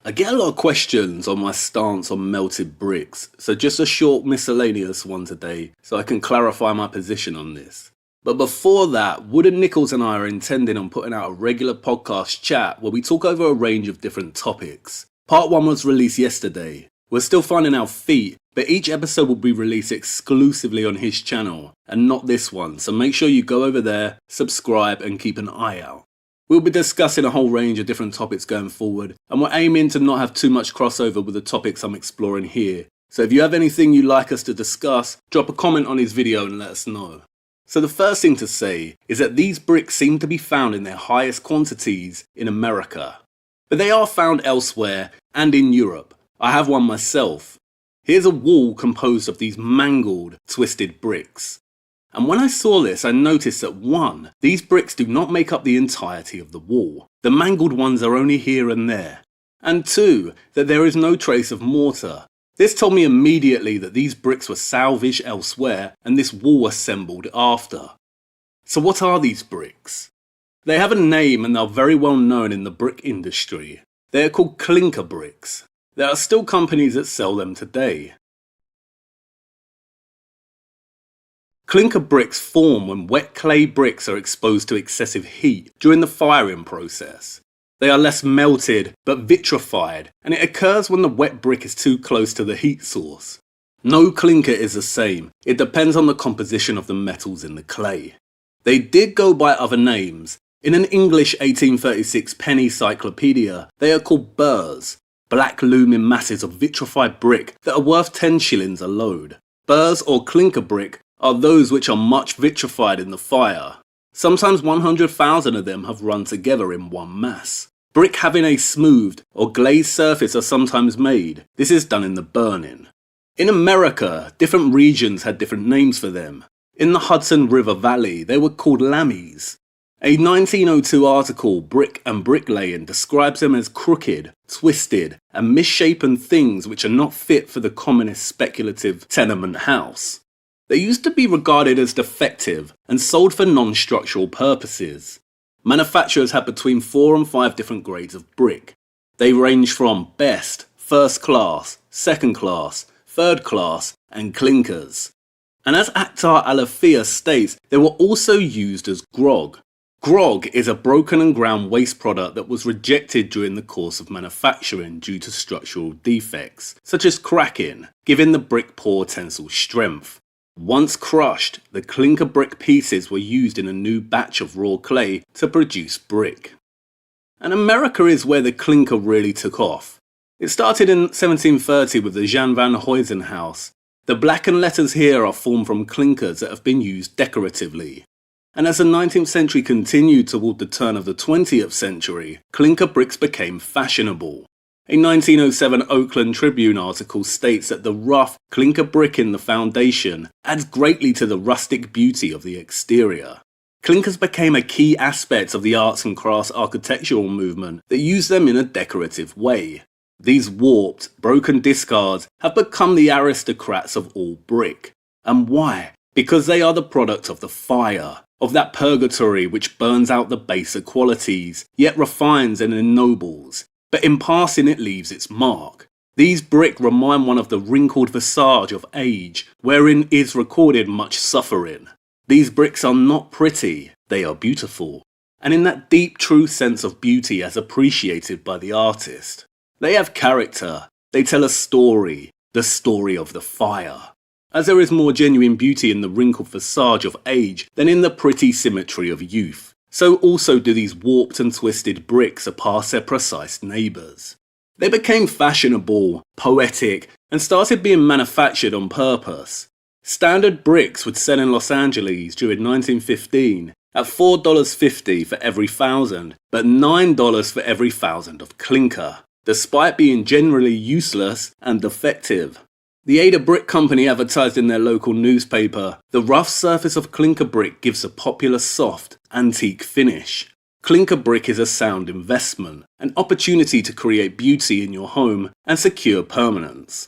I get a lot of questions on my stance on melted bricks, so just a short miscellaneous one today so I can clarify my position on this. But before that, Wooden Nichols and I are intending on putting out a regular podcast chat where we talk over a range of different topics. Part 1 was released yesterday. We're still finding our feet, but each episode will be released exclusively on his channel and not this one, so make sure you go over there, subscribe and keep an eye out. We'll be discussing a whole range of different topics going forward, and we're aiming to not have too much crossover with the topics I'm exploring here. So if you have anything you'd like us to discuss, drop a comment on his video and let us know. So the first thing to say is that these bricks seem to be found in their highest quantities in America. But they are found elsewhere and in Europe. I have one myself. Here's a wall composed of these mangled, twisted bricks. And when I saw this, I noticed that 1, these bricks do not make up the entirety of the wall. The mangled ones are only here and there. And 2, that there is no trace of mortar. This told me immediately that these bricks were salvaged elsewhere and this wall assembled after. So what are these bricks? They have a name and are very well known in the brick industry. They are called clinker bricks. There are still companies that sell them today. Clinker bricks form when wet clay bricks are exposed to excessive heat during the firing process. They are less melted but vitrified, and it occurs when the wet brick is too close to the heat source. No clinker is the same, it depends on the composition of the metals in the clay. They did go by other names. In an English 1836 penny cyclopedia, they are called burrs, black looming masses of vitrified brick that are worth 10 shillings a load. Burrs or clinker brick are those which are much vitrified in the fire. Sometimes 100,000 of them have run together in one mass. Brick having a smoothed or glazed surface are sometimes made. This is done in the burning. In America, different regions had different names for them. In the Hudson River Valley, they were called lammies. A 1902 article, Brick and Bricklaying, describes them as crooked, twisted, and misshapen things which are not fit for the commonest speculative tenement house. They used to be regarded as defective and sold for non-structural purposes. Manufacturers had between 4 and 5 different grades of brick. They range from best, first class, second class, third class, and clinkers. And as Akhtar Alafia states, they were also used as grog. Grog is a broken and ground waste product that was rejected during the course of manufacturing due to structural defects, such as cracking, giving the brick poor tensile strength. Once crushed, the clinker brick pieces were used in a new batch of raw clay to produce brick. And America is where the clinker really took off. It started in 1730 with the Jan van Huysen house. The blackened letters here are formed from clinkers that have been used decoratively. And as the 19th century continued toward the turn of the 20th century, clinker bricks became fashionable. A 1907 Oakland Tribune article states that the rough clinker brick in the foundation adds greatly to the rustic beauty of the exterior. Clinkers became a key aspect of the arts and crafts architectural movement that used them in a decorative way. These warped, broken discards have become the aristocrats of all brick. And why? Because they are the product of the fire, of that purgatory which burns out the baser qualities, yet refines and ennobles. But in passing it leaves its mark. These brick remind one of the wrinkled visage of age, wherein is recorded much suffering. These bricks are not pretty, they are beautiful, and in that deep true sense of beauty as appreciated by the artist. They have character, they tell a story, the story of the fire. As there is more genuine beauty in the wrinkled visage of age than in the pretty symmetry of youth. So also do these warped and twisted bricks surpass their precise neighbours. They became fashionable, poetic, and started being manufactured on purpose. Standard bricks would sell in Los Angeles during 1915 at $4.50 for every 1,000, but $9 for every 1,000 of clinker, despite being generally useless and defective. The Ada Brick Company advertised in their local newspaper, "The rough surface of clinker brick gives a popular soft, antique finish. Clinker brick is a sound investment, an opportunity to create beauty in your home and secure permanence."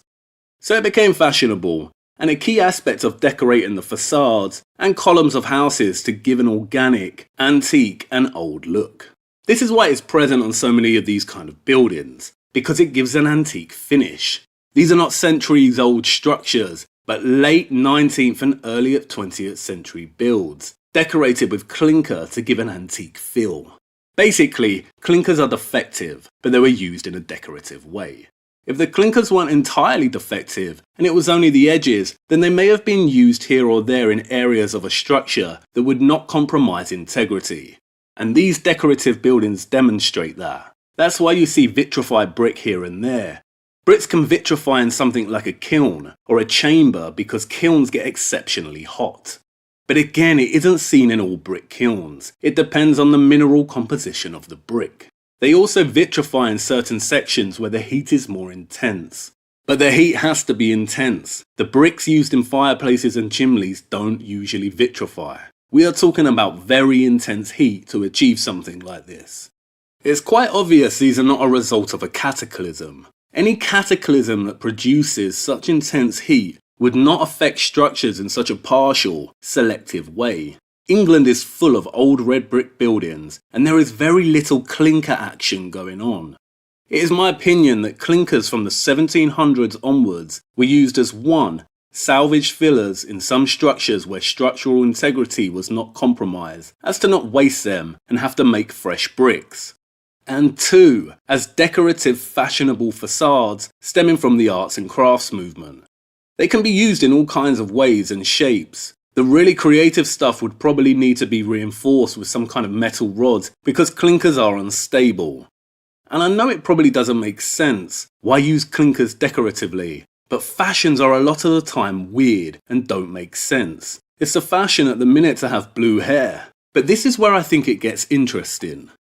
So it became fashionable, and a key aspect of decorating the facades and columns of houses to give an organic, antique and old look. This is why it's present on so many of these kind of buildings. because it gives an antique finish. These are not centuries-old structures, but late 19th and early 20th century builds, decorated with clinker to give an antique feel. Basically, clinkers are defective, but they were used in a decorative way. If the clinkers weren't entirely defective, and it was only the edges, then they may have been used here or there in areas of a structure that would not compromise integrity. And these decorative buildings demonstrate that. That's why you see vitrified brick here and there. Bricks can vitrify in something like a kiln or a chamber because kilns get exceptionally hot. But again, it isn't seen in all brick kilns. It depends on the mineral composition of the brick. They also vitrify in certain sections where the heat is more intense. But the heat has to be intense. The bricks used in fireplaces and chimneys don't usually vitrify. We are talking about very intense heat to achieve something like this. It's quite obvious these are not a result of a cataclysm. Any cataclysm that produces such intense heat would not affect structures in such a partial, selective way. England is full of old red brick buildings, and there is very little clinker action going on. It is my opinion that clinkers from the 1700s onwards were used as 1. Salvaged fillers in some structures where structural integrity was not compromised, as to not waste them and have to make fresh bricks. And 2. As decorative fashionable facades stemming from the arts and crafts movement. They can be used in all kinds of ways and shapes. The really creative stuff would probably need to be reinforced with some kind of metal rods because clinkers are unstable. And I know it probably doesn't make sense. Why use clinkers decoratively? But fashions are a lot of the time weird and don't make sense. It's the fashion at the minute to have blue hair. But this is where I think it gets interesting.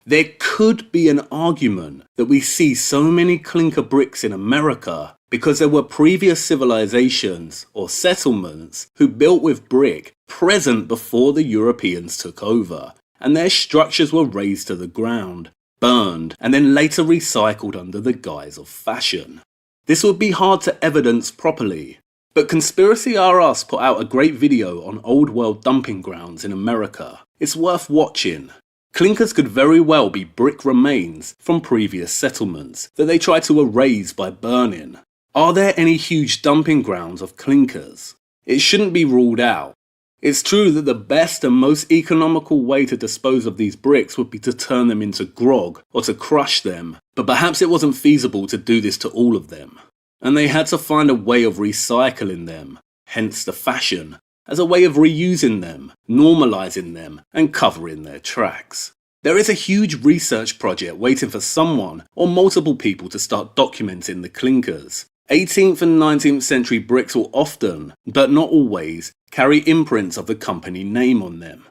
There could be an argument that we see so many clinker bricks in America because there were previous civilizations or settlements who built with brick present before the Europeans took over, and their structures were razed to the ground, burned, and then later recycled under the guise of fashion. This would be hard to evidence properly, but Conspiracy R Us put out a great video on old world dumping grounds in America. It's worth watching. Clinkers could very well be brick remains from previous settlements that they tried to erase by burning. Are there any huge dumping grounds of clinkers? It shouldn't be ruled out. It's true that the best and most economical way to dispose of these bricks would be to turn them into grog or to crush them, but perhaps it wasn't feasible to do this to all of them. And they had to find a way of recycling them, hence the fashion, as a way of reusing them, normalizing them, and covering their tracks. There is a huge research project waiting for someone or multiple people to start documenting the clinkers. 18th and 19th century bricks will often, but not always, carry imprints of the company name on them.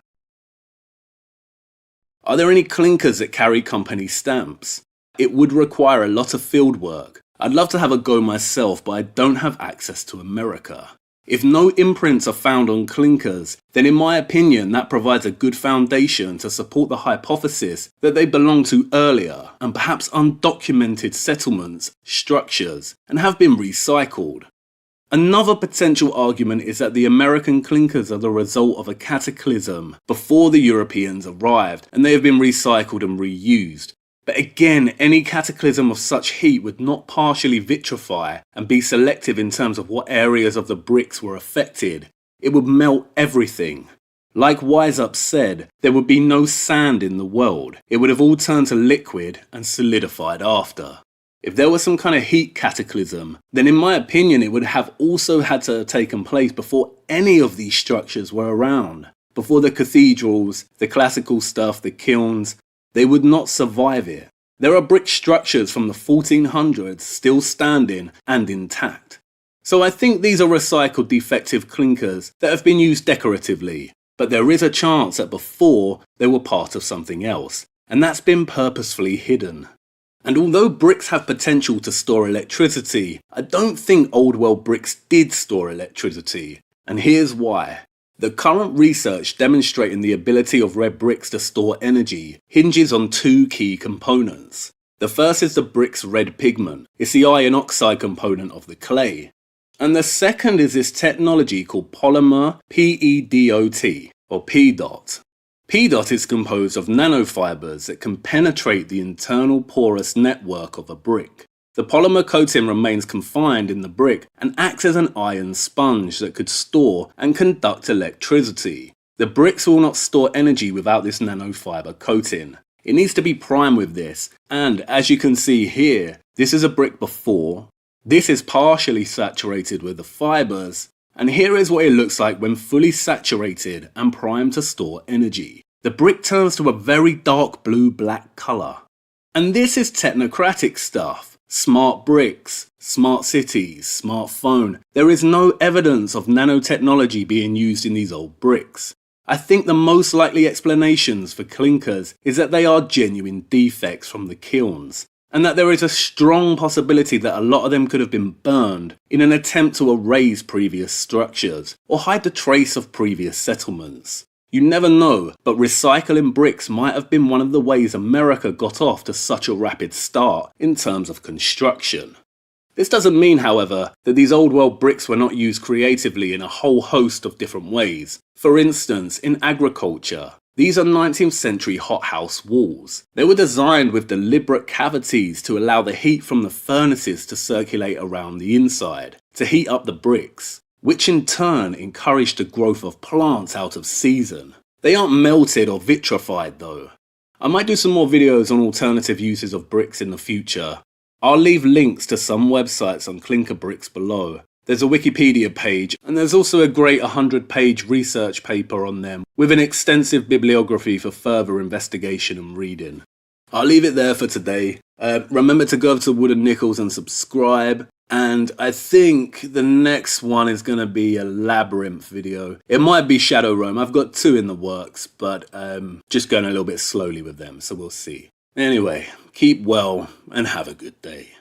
Are there any clinkers that carry company stamps? It would require a lot of field work. I'd love to have a go myself, but I don't have access to America. If no imprints are found on clinkers, then in my opinion that provides a good foundation to support the hypothesis that they belong to earlier and perhaps undocumented settlements, structures, and have been recycled. Another potential argument is that the American clinkers are the result of a cataclysm before the Europeans arrived and they have been recycled and reused. But again, any cataclysm of such heat would not partially vitrify and be selective in terms of what areas of the bricks were affected. It would melt everything. Like Wise Up said, there would be no sand in the world. It would have all turned to liquid and solidified after. If there was some kind of heat cataclysm, then in my opinion it would have also had to have taken place before any of these structures were around. Before the cathedrals, the classical stuff, the kilns. They would not survive it. There are brick structures from the 1400s still standing and intact. So I think these are recycled defective clinkers that have been used decoratively, but there is a chance that before they were part of something else, and that's been purposefully hidden. And although bricks have potential to store electricity, I don't think old world bricks did store electricity, and here's why. The current research demonstrating the ability of red bricks to store energy hinges on two key components. The first is the brick's red pigment. It's the iron oxide component of the clay. And the second is this technology called polymer PEDOT, or PDOT. PDOT is composed of nanofibers that can penetrate the internal porous network of a brick. The polymer coating remains confined in the brick and acts as an iron sponge that could store and conduct electricity. The bricks will not store energy without this nanofiber coating. It needs to be primed with this, and as you can see here, this is a brick before, this is partially saturated with the fibers, and here is what it looks like when fully saturated and primed to store energy. The brick turns to a very dark blue-black colour. And this is technocratic stuff. Smart bricks, smart cities, smartphone. There is no evidence of nanotechnology being used in these old bricks. I think the most likely explanations for clinkers is that they are genuine defects from the kilns, and that there is a strong possibility that a lot of them could have been burned in an attempt to erase previous structures or hide the trace of previous settlements. You never know, but recycling bricks might have been one of the ways America got off to such a rapid start in terms of construction. This doesn't mean, however, that these old world bricks were not used creatively in a whole host of different ways. For instance, in agriculture, these are 19th century hothouse walls. They were designed with deliberate cavities to allow the heat from the furnaces to circulate around the inside, to heat up the bricks, which in turn encouraged the growth of plants out of season. They aren't melted or vitrified though. I might do some more videos on alternative uses of bricks in the future. I'll leave links to some websites on clinker bricks below. There's a Wikipedia page, and there's also a great 100-page research paper on them, with an extensive bibliography for further investigation and reading. I'll leave it there for today. Remember to go over to Wooden Nickels and subscribe, and I think the next one is going to be a Labyrinth video. It might be Shadow Realm. I've got 2 in the works, but just going a little bit slowly with them, so we'll see. Anyway, keep well and have a good day.